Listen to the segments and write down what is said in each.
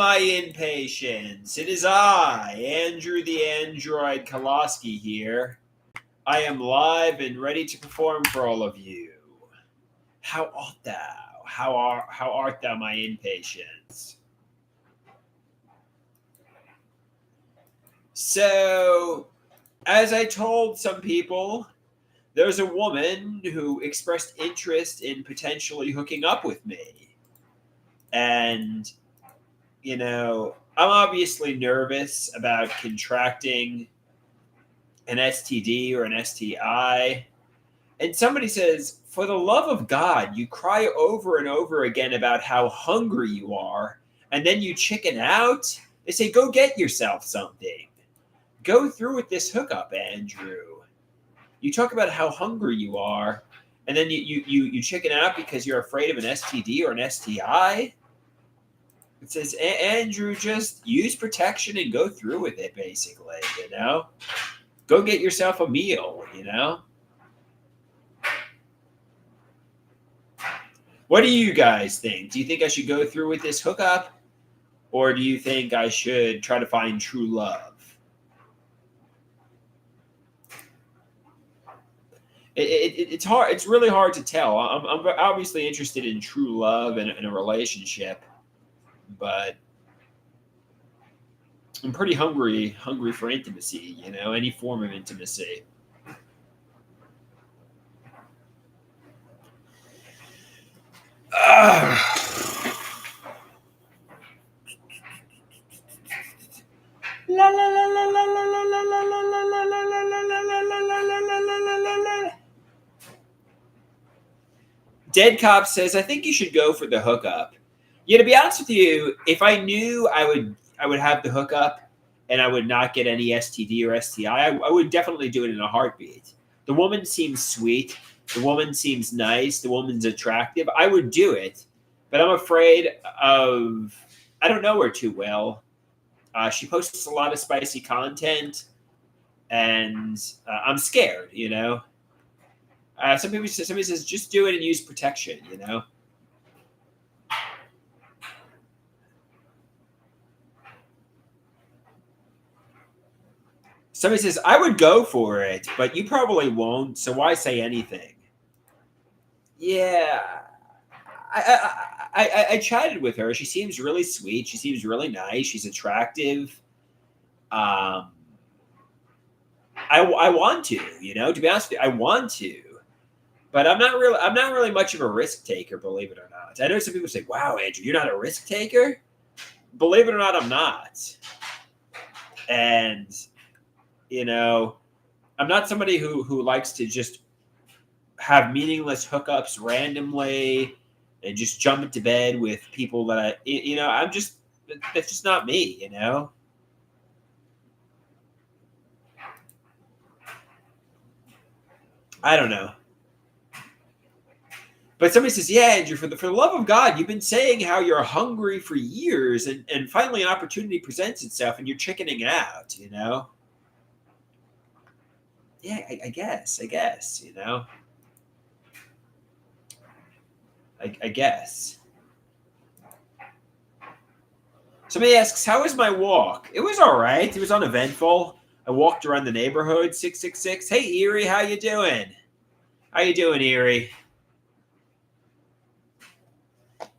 my impatience. It is I, Andrew the Android Koloski here. I am live and ready to perform for all of you. How art thou? How art thou, my impatience? So, as I told some people, there's a woman who expressed interest in potentially hooking up with me. And, I'm obviously nervous about contracting an STD or an STI. And somebody says, for the love of God, you cry over and over again about how hungry you are, and then you chicken out. They say, go get yourself something. Go through with this hookup, Andrew. You talk about how hungry you are, and then you chicken out because you're afraid of an STD or an STI. It says, Andrew, just use protection and go through with it, basically, Go get yourself a meal, What do you guys think? Do you think I should go through with this hookup? Or do you think I should try to find true love? It's hard. It's really hard to tell. I'm obviously interested in true love and in a relationship, but I'm pretty hungry for intimacy, any form of intimacy. Dead Cop says, I think you should go for the hookup. Yeah, to be honest with you, if I knew I would have the hookup and I would not get any STD or STI, I would definitely do it in a heartbeat. The woman seems sweet. The woman seems nice. The woman's attractive. I would do it, but I'm afraid of, I don't know her too well. She posts a lot of spicy content, and I'm scared, Somebody says, just do it and use protection, Somebody says, I would go for it, but you probably won't, so why say anything? Yeah. I chatted with her. She seems really sweet. She seems really nice. She's attractive. I want to, to be honest with you, I want to. But I'm not really much of a risk taker, believe it or not. I know some people say, wow, Andrew, you're not a risk taker? Believe it or not, I'm not. And, I'm not somebody who likes to just have meaningless hookups randomly and just jump into bed with people that that's just not me, I don't know. But somebody says, yeah, Andrew, for the love of God, you've been saying how you're hungry for years, and finally an opportunity presents itself and you're chickening out, Yeah, I guess, I guess. Somebody asks, how was my walk? It was all right. It was uneventful. I walked around the neighborhood, 666. Hey, Erie, how you doing? How you doing, Erie?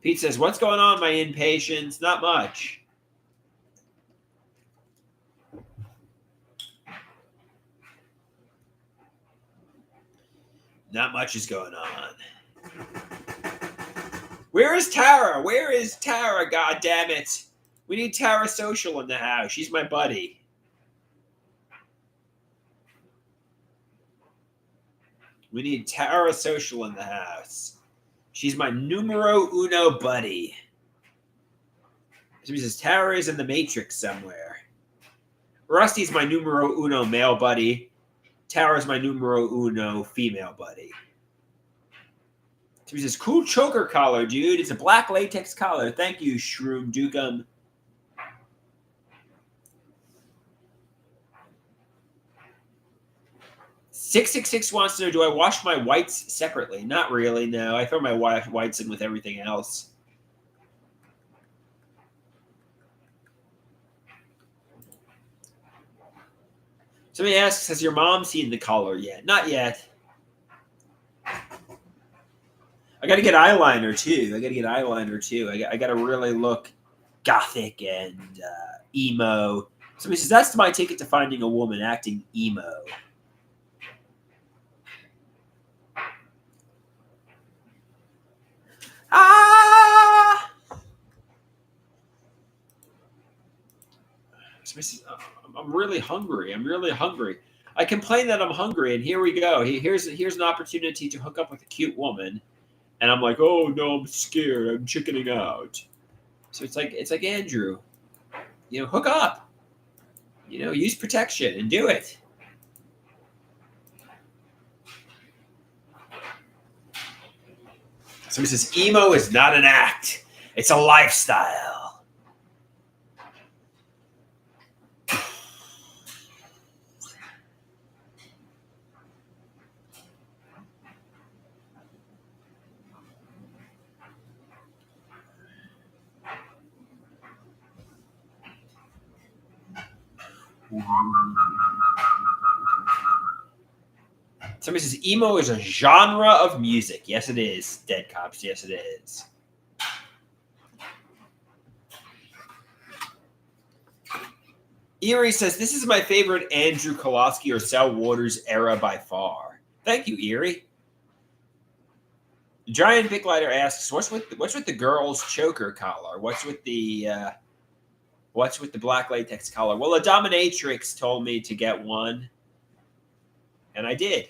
Pete says, what's going on, my impatience? Not much. Not much is going on. Where is Tara? Where is Tara, God damn it? We need Tara Social in the house. She's my buddy. We need Tara Social in the house. She's my numero uno buddy. Somebody says, Tara is in the Matrix somewhere. Rusty's my numero uno male buddy. Tara's my numero uno female buddy. Somebody says, cool choker collar, dude. It's a black latex collar. Thank you, Shroom Dukem. $666 wants to know, do I wash my whites separately? Not really, no. I throw my whites in with everything else. Somebody asks, has your mom seen The Color yet? Not yet. I got to get eyeliner too. I got to really look gothic and emo. Somebody says, that's my ticket to finding a woman acting emo. Ah! Somebody says, I'm really hungry. I complain that I'm hungry, and here we go. Here's an opportunity to hook up with a cute woman, and I'm like, oh no, I'm scared. I'm chickening out. So it's like Andrew, hook up. Use protection and do it. Somebody says emo is not an act; it's a lifestyle. Somebody says emo is a genre of music. Yes, it is. Dead Cops. Yes, it is. Erie says, this is my favorite Andrew Koloski or Sal Waters era by far. Thank you, Erie. Giant Big Lighter asks, what's with the girl's choker collar? What's with the black latex collar? Well, a dominatrix told me to get one, and I did.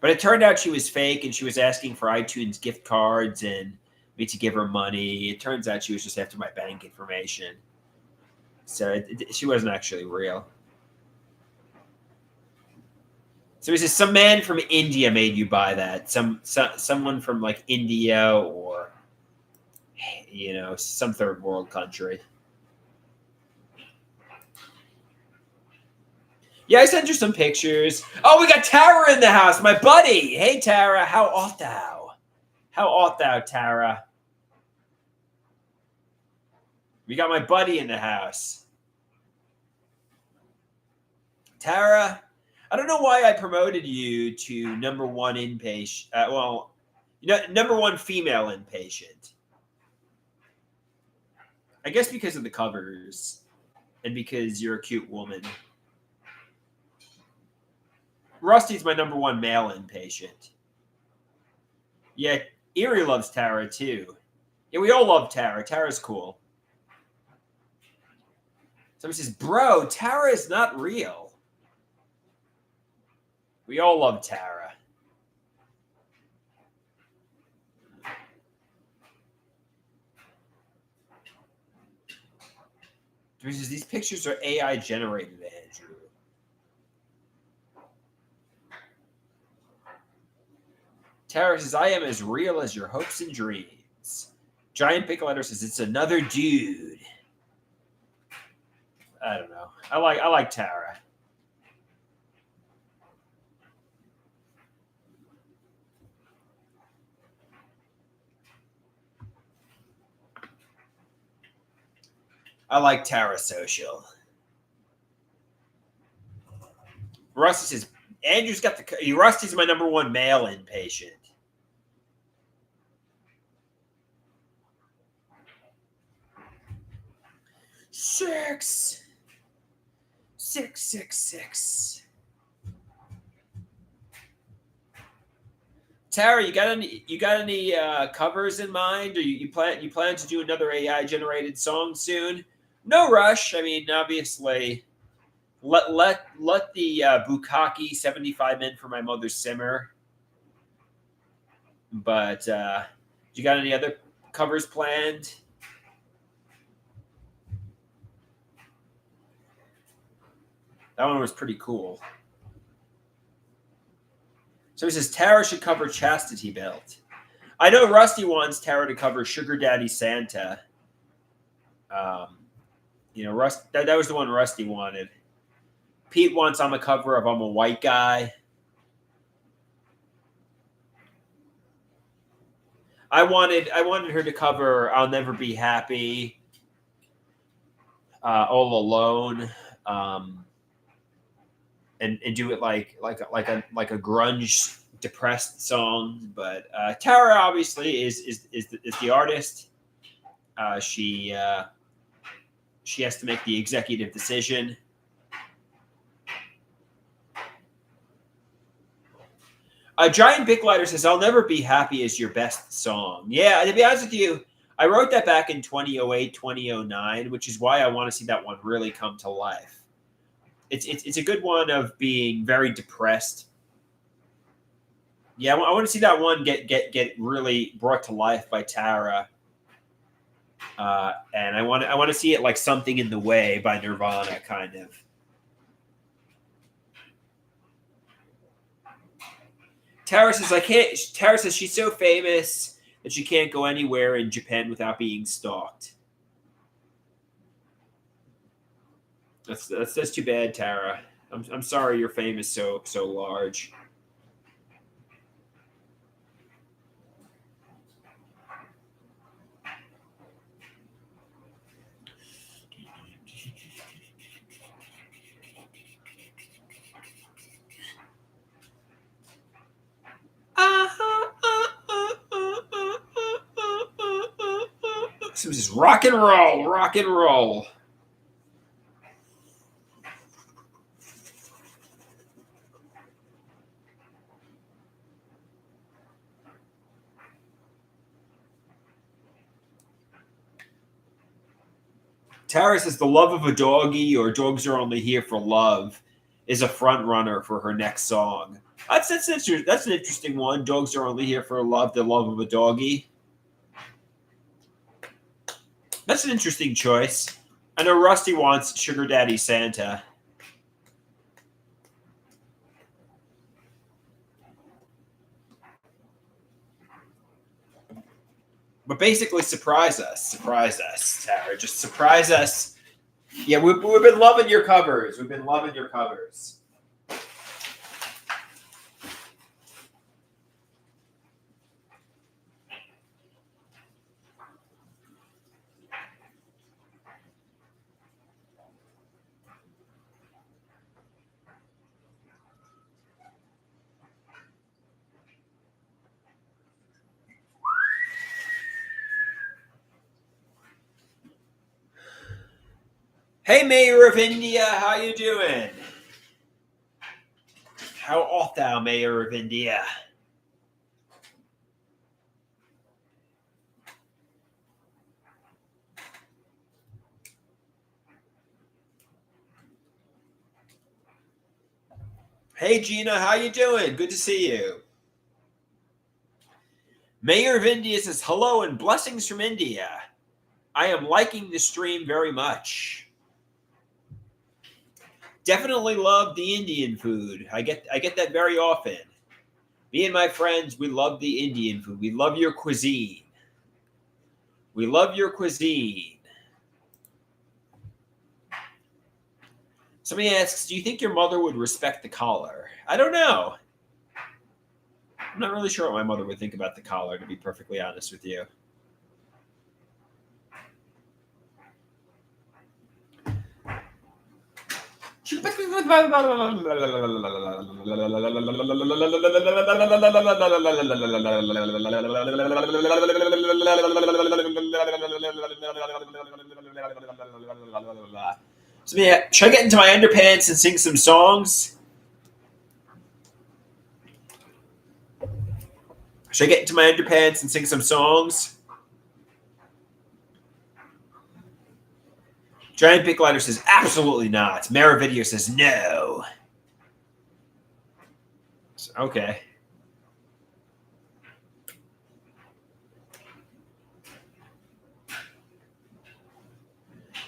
But it turned out she was fake, and she was asking for iTunes gift cards and me to give her money. It turns out she was just after my bank information. So she wasn't actually real. So he says, some man from India made you buy that. Someone from like India or, some third world country. Yeah, I sent you some pictures. Oh, we got Tara in the house, my buddy. Hey, Tara, how art thou? How art thou, Tara? We got my buddy in the house. Tara, I don't know why I promoted you to number one inpatient. Number one female inpatient. I guess because of the covers and because you're a cute woman. Rusty's my number one male inpatient. Yeah, Erie loves Tara too. Yeah, we all love Tara. Tara's cool. Somebody says, bro, Tara is not real. We all love Tara. Somebody says, these pictures are AI generated, Andrew. Tara says, I am as real as your hopes and dreams. Giant Big Letter says, it's another dude. I don't know. I like Tara. I like Tara Social. Rusty says, Andrew's got Rusty's my number one male inpatient. Six. Tara, you got any covers in mind, or you plan to do another AI generated song soon? No rush. I mean, obviously, let the Bukkake 75 in for my mother simmer. But you got any other covers planned? That one was pretty cool. So he says Tara should cover Chastity Belt. I know Rusty wants Tara to cover Sugar Daddy Santa. That was the one Rusty wanted. Pete wants on the cover of I'm a White Guy. I wanted her to cover I'll Never Be Happy. All Alone, and do it like a grunge depressed song. But Tara obviously is the artist. She has to make the executive decision. Giant Big Lighter says, "I'll never be happy" is your best song. Yeah, to be honest with you, I wrote that back in 2008, 2009, which is why I want to see that one really come to life. It's a good one of being very depressed. Yeah, I want to see that one get really brought to life by Tara. And I want to see it like Something in the Way by Nirvana, kind of. Tara says Tara says she's so famous that she can't go anywhere in Japan without being stalked. That's too bad, Tara. I'm sorry your fame is so large. So this is rock and roll, rock and roll. Tara says the love of a doggy or dogs are only here for love is a front runner for her next song. That's an interesting one. Dogs are only here for love, the love of a doggy. That's an interesting choice. I know Rusty wants Sugar Daddy Santa. But basically, surprise us, Tara. Just surprise us. Yeah, we've been loving your covers. We've been loving your covers. Hey, Mayor of India, how you doing? How art thou, Mayor of India? Hey, Gina, how you doing? Good to see you. Mayor of India says, hello and blessings from India. I am liking the stream very much. Definitely love the Indian food. I get that very often. Me and my friends, we love the Indian food. We love your cuisine. We love your cuisine. Somebody asks, do you think your mother would respect the collar? I don't know. I'm not really sure what my mother would think about the collar, to be perfectly honest with you. So yeah, should I get into my underpants and sing some songs? Should I get into my underpants and sing some songs? Giant Big Lighter says, absolutely not. Maravidio says, no. Okay.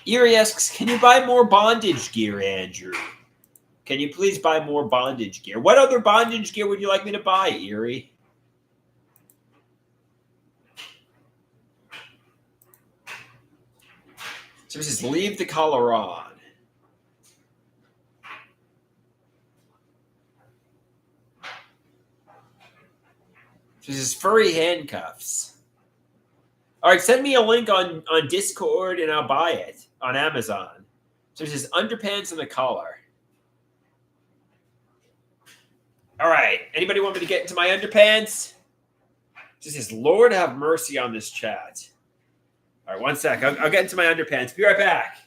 Erie asks, can you buy more bondage gear, Andrew? Can you please buy more bondage gear? What other bondage gear would you like me to buy, Erie? So it says, leave the collar on. So this is furry handcuffs. All right, send me a link on Discord and I'll buy it on Amazon. So it says underpants and a collar. All right. Anybody want me to get into my underpants? It says, Lord have mercy on this chat. All right, one sec. I'll get into my underpants. Be right back.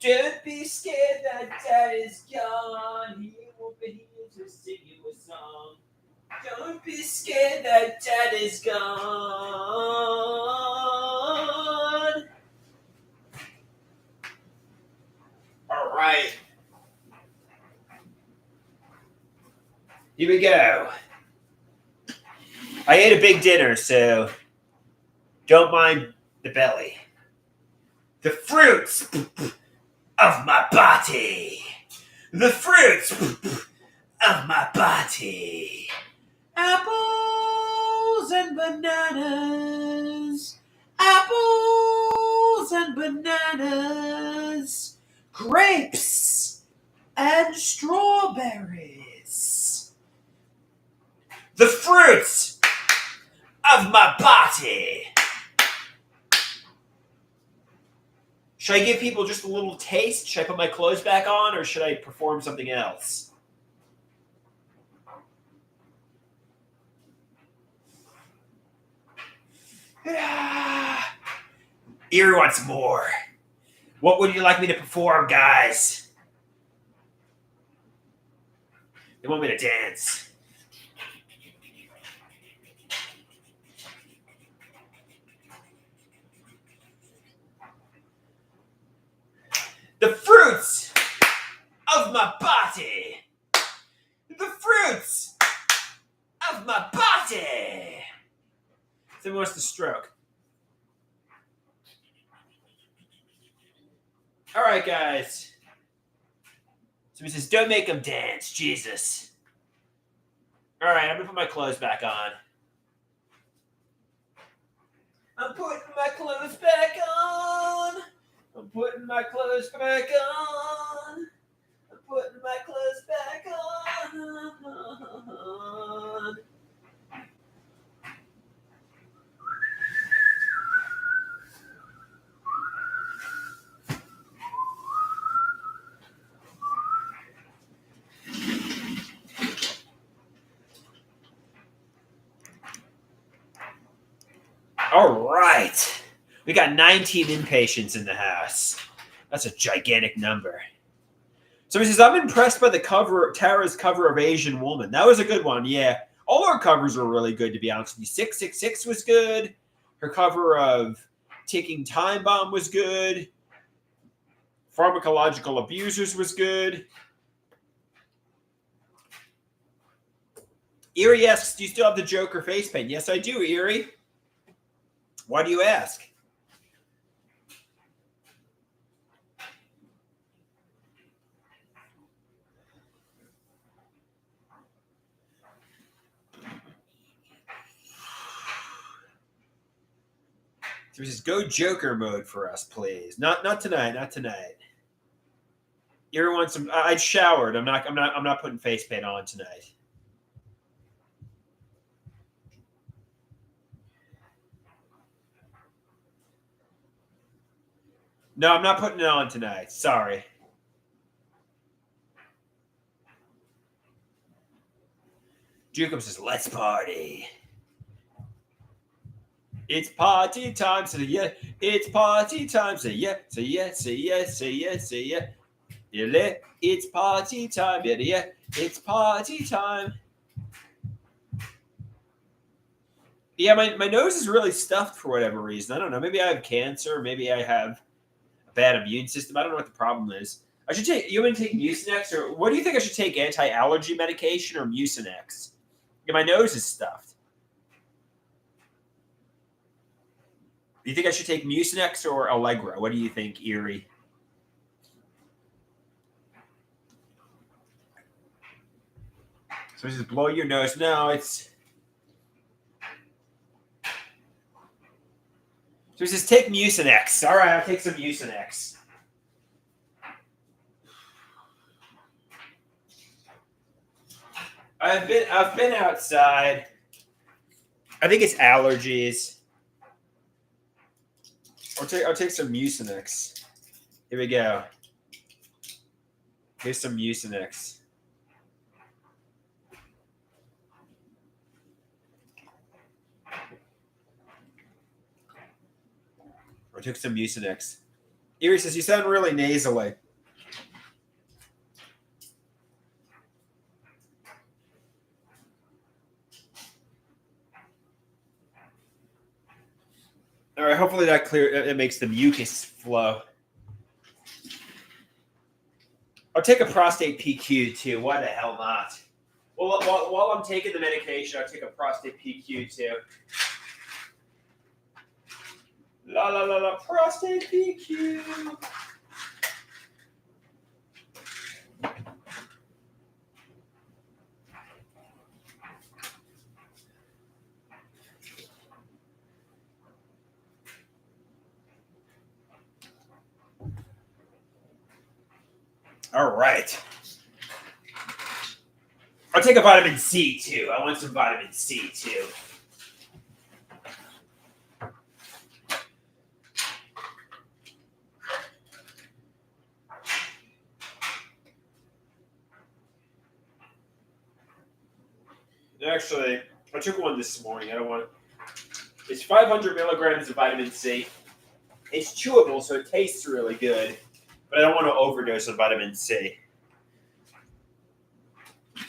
Don't be scared that Dad is gone. He won't be here to sing you a song. Don't be scared that Dad is gone. All right. Here we go. I ate a big dinner, so don't mind the belly. The fruits of my body. The fruits of my body. Apples and bananas. Apples and bananas. Grapes and strawberries. The fruits of my body. Should I give people just a little taste? Should I put my clothes back on, or should I perform something else? Erie wants more. What would you like me to perform, guys? They want me to dance. The fruits of my body. The fruits of my body. Someone wants to stroke. All right, guys. So he says, don't make them dance, Jesus. All right, I'm going to put my clothes back on. I'm putting my clothes back on. I'm putting my clothes back on. I'm putting my clothes back on. All right. We got 19 inpatients in the house. That's a gigantic number. So he says, I'm impressed by the cover, Tara's cover of Asian Woman. That was a good one, yeah. All her covers were really good, to be honest with you. 666 was good. Her cover of Ticking Time Bomb was good. Pharmacological Abusers was good. Erie asks, do you still have the Joker face paint? Yes, I do, Erie. Why do you ask? So he says, go Joker mode for us, please. Not tonight, not tonight. Erie wants some. I showered. I'm not putting face paint on tonight. No, I'm not putting it on tonight. Sorry. Jacob says, let's party. It's party time, say yeah. It's party time, say yeah, say yeah, say yeah, say yeah, say yeah. Yeah, it's party time, yeah, yeah. It's party time. Yeah, my nose is really stuffed for whatever reason. I don't know. Maybe I have cancer. Maybe I have a bad immune system. I don't know what the problem is. I should take. You want to take Mucinex, or what do you think I should take? Anti-allergy medication or Mucinex? Yeah, my nose is stuffed. Do you think I should take Mucinex or Allegra? What do you think, Erie? So he says, blow your nose. No, it's. So he says, take Mucinex. All right, I'll take some Mucinex. I've been outside. I think it's allergies. I'll take some Mucinex. Here we go. Here's some Mucinex. I took some Mucinex. Erie says, you sound really nasally. All right, hopefully that it makes the mucus flow. I'll take a prostate PQ too. Why the hell not? Well, while I'm taking the medication, I'll take a prostate PQ too. La la la la, prostate PQ. All right. I'll take a vitamin C too. I want some vitamin C too. Actually, I took one this morning. I don't want to. It's 500 milligrams of vitamin C. It's chewable, so it tastes really good. But I don't want to overdose on vitamin C. I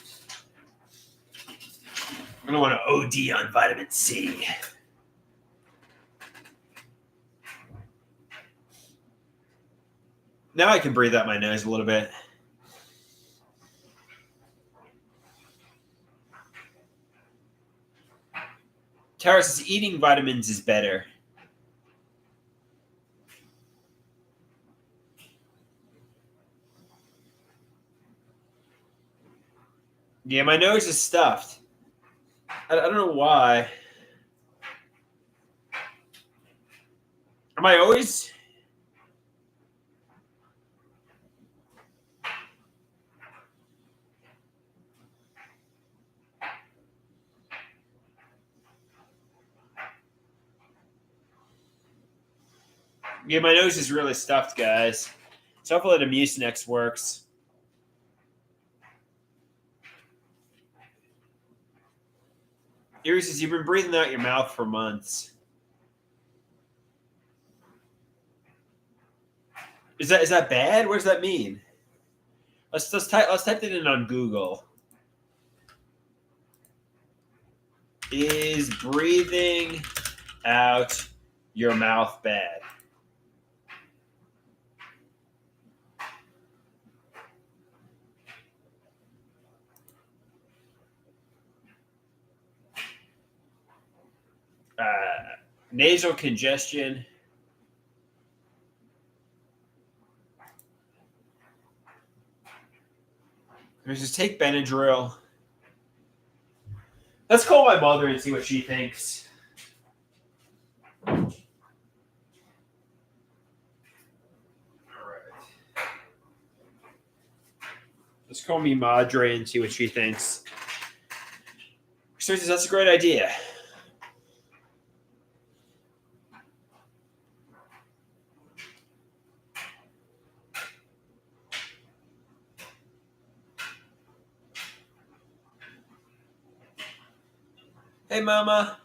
don't want to OD on vitamin C. Now I can breathe out my nose a little bit. Tara says eating vitamins is better. Yeah, my nose is stuffed. I don't know why. Am I always... Yeah, my nose is really stuffed, guys. So hopefully the Mucinex works. Erie says, you've been breathing out your mouth for months. Is that bad? What does that mean? Let's type it in on Google. Is breathing out your mouth bad? Nasal congestion. There's just take Benadryl. Let's call my mother and see what she thinks. All right. Let's call me Madre and see what she thinks. She says that's a great idea. Hey, Mama.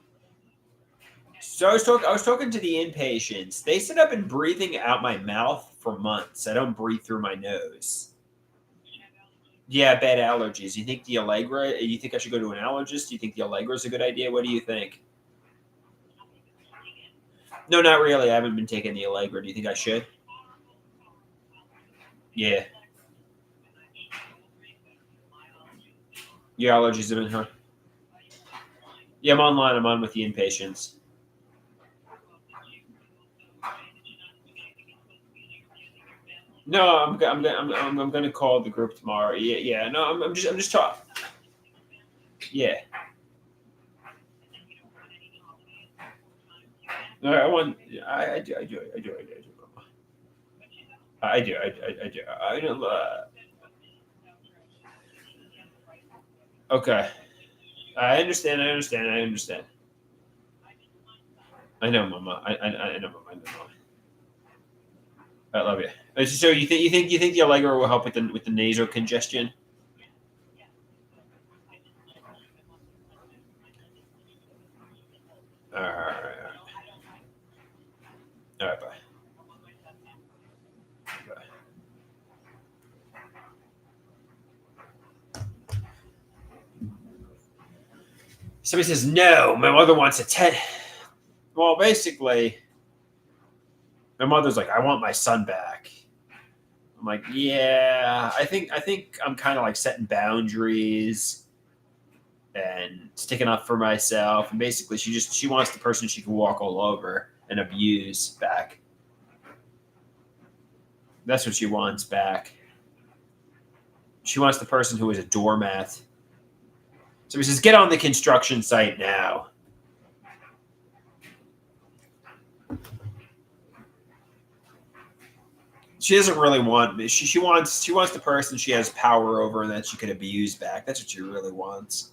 So I was talking to the inpatients. They said I've been breathing out my mouth for months. I don't breathe through my nose. Yeah, bad allergies. You think the Allegra? You think I should go to an allergist? Do you think the Allegra is a good idea? What do you think? No, not really. I haven't been taking the Allegra. Do you think I should? Yeah. Your allergies have been hurt. Yeah, I'm online. I'm on with the inpatients. No, I'm going to call the group tomorrow. Yeah. No, I'm just talking. Yeah. No, I do. I do. I don't. Okay. I understand. I know, Mama. I know, Mama. I love you. So you think the Allegra will help with the nasal congestion? All right, all right, bye. Bye. Somebody says no. My mother wants a 10. Well, basically, my mother's like, I want my son back. I'm like, yeah. I think I'm kind of like setting boundaries and sticking up for myself. And basically, she wants the person she can walk all over and abuse back. That's what she wants back. She wants the person who is a doormat. So he says, get on the construction site now. She doesn't really want me. She wants the person she has power over and that she could abuse back. That's what she really wants.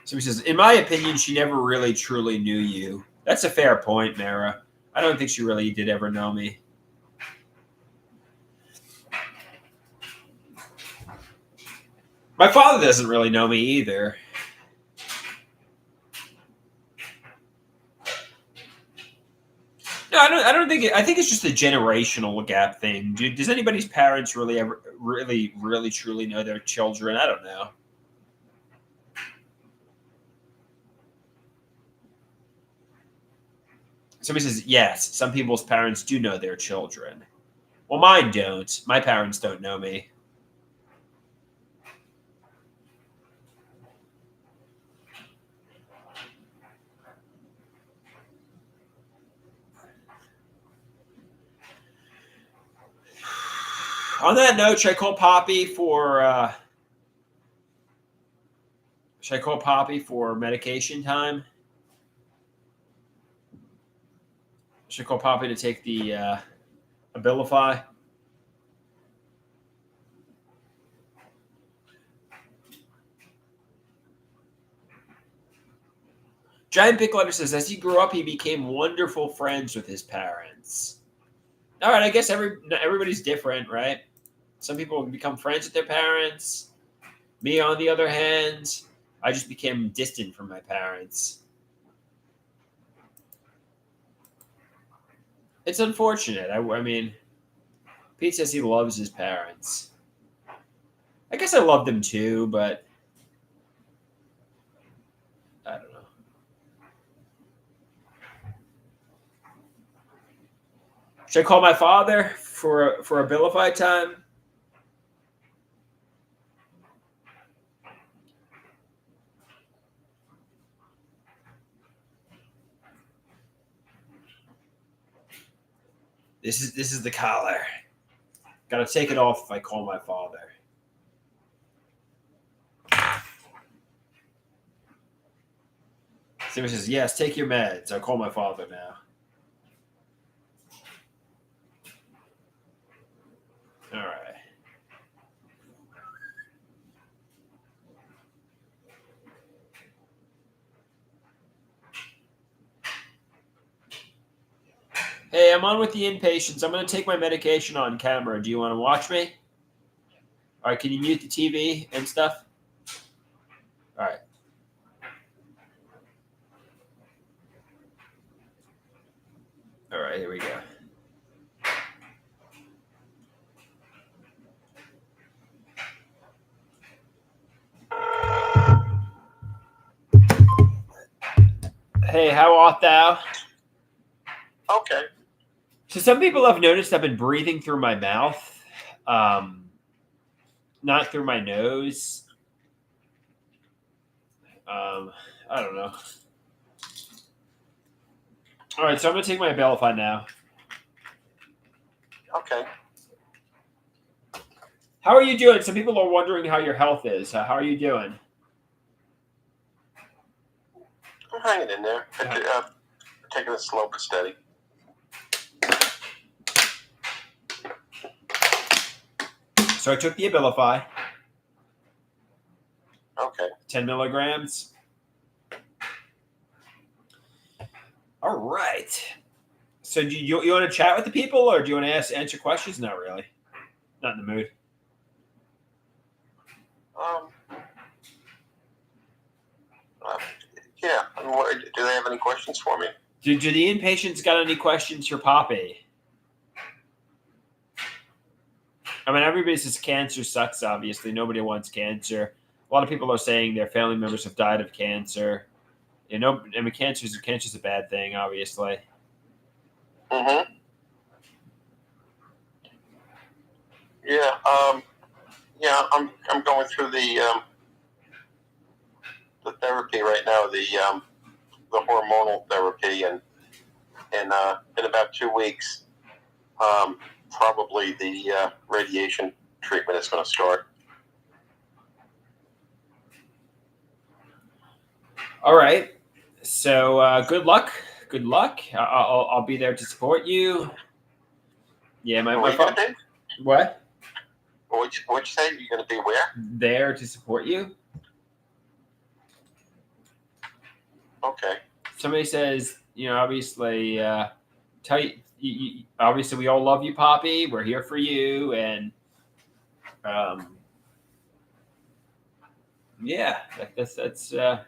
So he says, in my opinion, she never really truly knew you. That's a fair point, Mara. I don't think she really did ever know me. My father doesn't really know me either. No, I don't think I think it's just a generational gap thing. Does anybody's parents really ever really truly know their children? I don't know. Somebody says yes. Some people's parents do know their children. Well, mine don't. My parents don't know me. On that note, should I call Poppy for medication time? Should I call Poppy to take the Abilify? Giant Pick Letter says, as he grew up, he became wonderful friends with his parents. All right, I guess everybody's different, right? Some people become friends with their parents. Me, on the other hand, I just became distant from my parents. It's unfortunate. I mean, Pete says he loves his parents. I guess I love them too, but I don't know. Should I call my father for Abilify time? This is the collar. Gotta take it off if I call my father. Simon says, yes, take your meds. I'll call my father now. All right. Hey, I'm on with the inpatients. I'm going to take my medication on camera. Do you want to watch me? All right, can you mute the TV and stuff? All right. All right, here we go. Hey, how art thou? Okay. So some people have noticed I've been breathing through my mouth, not through my nose. I don't know. All right, so I'm going to take my Abilify now. Okay. How are you doing? Some people are wondering how your health is. How are you doing? I'm hanging in there. Taking it slow but steady. So I took the Abilify. Okay. 10 milligrams. All right. So do you want to chat with the people, or do you want to answer questions? Not really. Not in the mood. Yeah. I mean, do they have any questions for me? Do the inpatients got any questions for Poppy? I mean, everybody says cancer sucks, obviously. Nobody wants cancer. A lot of people are saying their family members have died of cancer. You know, I mean, cancer's a bad thing, obviously. Mm-hmm. Yeah. Yeah. I'm going through the therapy right now. The hormonal therapy, and in about 2 weeks, probably the radiation treatment is going to start. All right. So good luck. Good luck. I'll be there to support you. Yeah, my phone. What? What'd you say? You're going to be where? There to support you. Okay. Somebody says, obviously, tell you, obviously we all love you, Poppy. We're here for you, and yeah, that's. All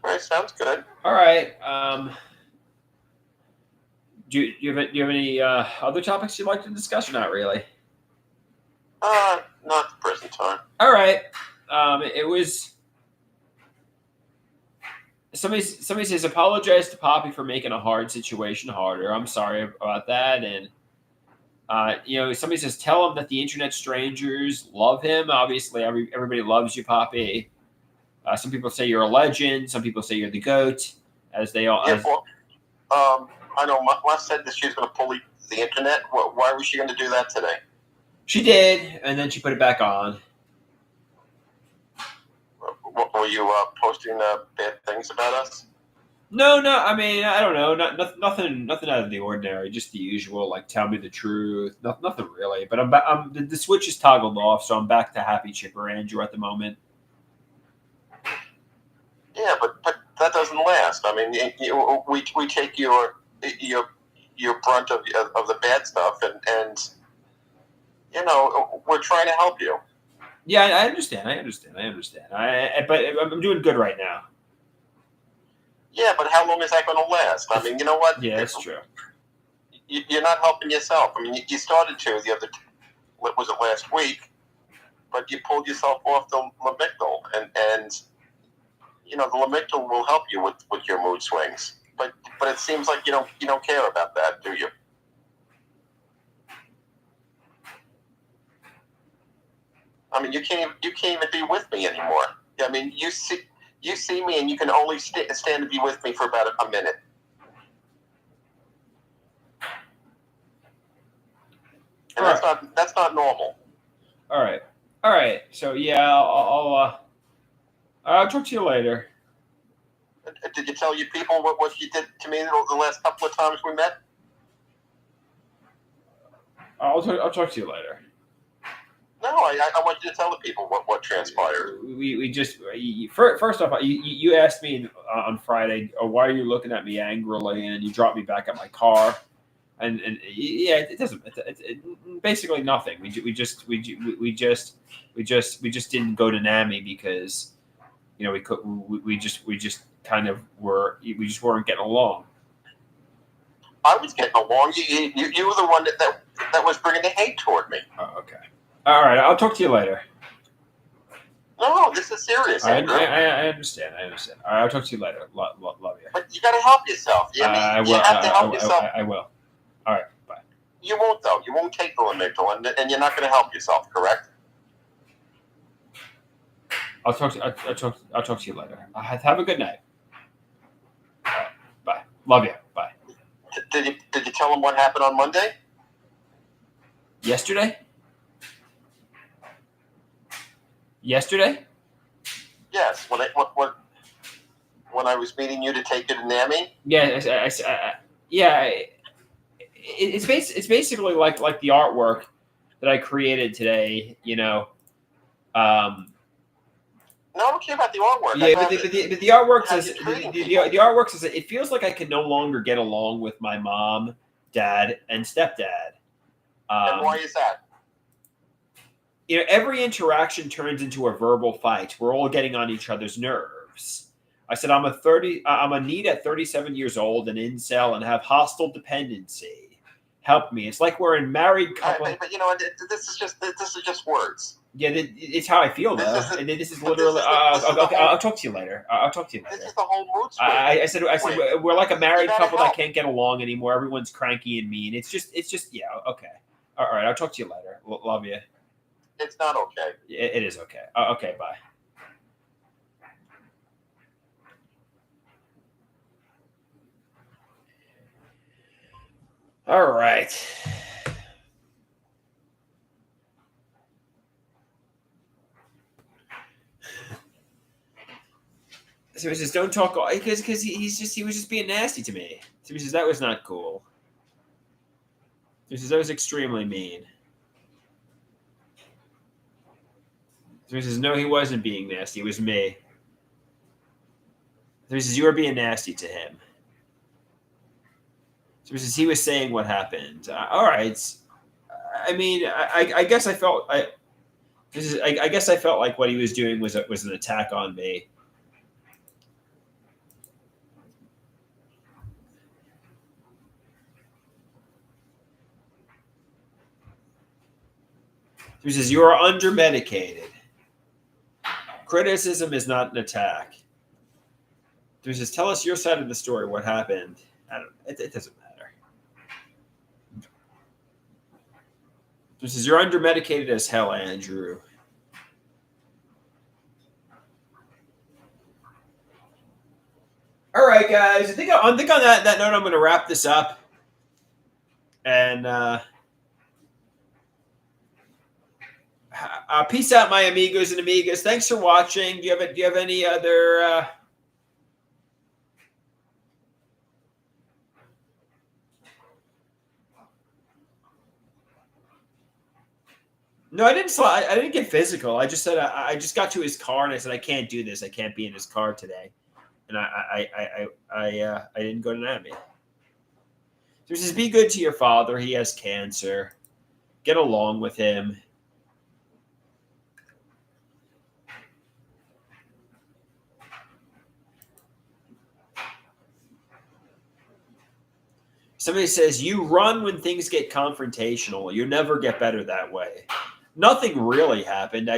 right, sounds good. All right. Do you have any other topics you'd like to discuss, or not really? Not at the present time. All right. It was. Somebody says, apologize to Poppy for making a hard situation harder. I'm sorry about that. And, somebody says, tell him that the internet strangers love him. Obviously, everybody loves you, Poppy. Some people say you're a legend. Some people say you're the GOAT, as they all. Yeah, well, I know Ma said that she was going to pull the internet. Why was she going to do that today? She did, and then she put it back on. Were you posting bad things about us? No. I mean, I don't know. Nothing out of the ordinary. Just the usual, like tell me the truth. Nothing really. But the switch is toggled off, so I'm back to happy chipper Andrew at the moment. Yeah, but that doesn't last. I mean, we take your brunt of the bad stuff, and we're trying to help you. Yeah, I understand. But I'm doing good right now. Yeah, but how long is that going to last? I mean, you know what? Yeah, that's true. You're not helping yourself. I mean, you started to was it last week? But you pulled yourself off the Lamictal, and the Lamictal will help you with your mood swings. But it seems like you don't care about that, do you? I mean, you can't even be with me anymore. I mean, you see me, and you can only stand to be with me for about a minute. And that's not normal. All right. So yeah, I'll talk to you later. Did you tell your people what you did to me the last couple of times we met? I'll talk to you later. No, I want you to tell the people what transpired. We just first off, you asked me on Friday, why are you looking at me angrily, and you dropped me back at my car, and yeah, it doesn't. It basically nothing. We just didn't go to NAMI because we just kind of we just weren't getting along. I was getting along. You were the one that was bringing the hate toward me. Oh, okay. All right, I'll talk to you later. No, this is serious. I understand. All right, I'll talk to you later. Love you. But you got to help yourself. You have to help yourself. I will. All right, bye. You won't, though. You won't take the Lamictal, and you're not going to help yourself, correct? I'll talk to you later. Have a good night. All right, bye. Love you. Bye. Did you tell them what happened on Monday? Yesterday? Yes. When I was meeting you to take you to NAMI? Yeah, yeah. It's basically like the artwork. that I created today. No, I don't care about the artwork. Yeah, but the artwork How says you're treating the people. artwork says it feels like I can no longer get along with my mom, dad, and stepdad. And why is that? Every interaction turns into a verbal fight. We're all getting on each other's nerves. I said I'm a need at 37 years old, an incel, and have hostile dependency. Help me. It's like we're in married couple. But you know what? This is just words. Yeah, it's how I feel though. And this is literally. I'll talk to you later. I'll talk to you later. This is the whole mood swing. I said we're like a married couple that can't get along anymore. Everyone's cranky and mean. It's just yeah. Okay. All right. I'll talk to you later. Love you. It's not okay. It is okay. Okay. Bye. All right. So he says, "Don't talk," because he was just being nasty to me. So he says that was not cool. He says that was extremely mean. So he says, "No, he wasn't being nasty. It was me." So he says, "You were being nasty to him." So he says he was saying what happened. All right. I mean, I guess I felt I guess I felt like what he was doing was an attack on me. He says, "You are under-medicated. Criticism is not an attack." He says, "Tell us your side of the story. What happened?" I don't. It doesn't matter. He says, "You're under-medicated as hell, Andrew." All right, guys. I think on that note, I'm going to wrap this up. And peace out, my amigos and amigas. Thanks for watching. Do you have any other? No, I didn't. I didn't get physical. I just said I just got to his car and I said I can't do this. I can't be in his car today, and I didn't go to NAMI. So he says, "Be good to your father. He has cancer. Get along with him." Somebody says, "You run when things get confrontational. You never get better that way." Nothing really happened.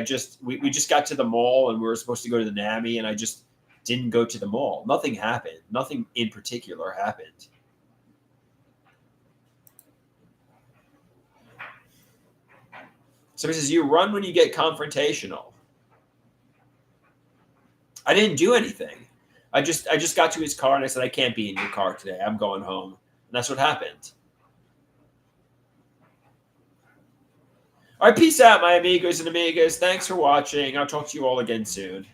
We just got to the mall and we were supposed to go to the NAMI and I just didn't go to the mall. Nothing happened. Nothing in particular happened. Somebody says, "You run when you get confrontational." I didn't do anything. I just got to his car and I said, "I can't be in your car today. I'm going home." And that's what happened. All right, peace out, my amigos and amigas. Thanks for watching. I'll talk to you all again soon.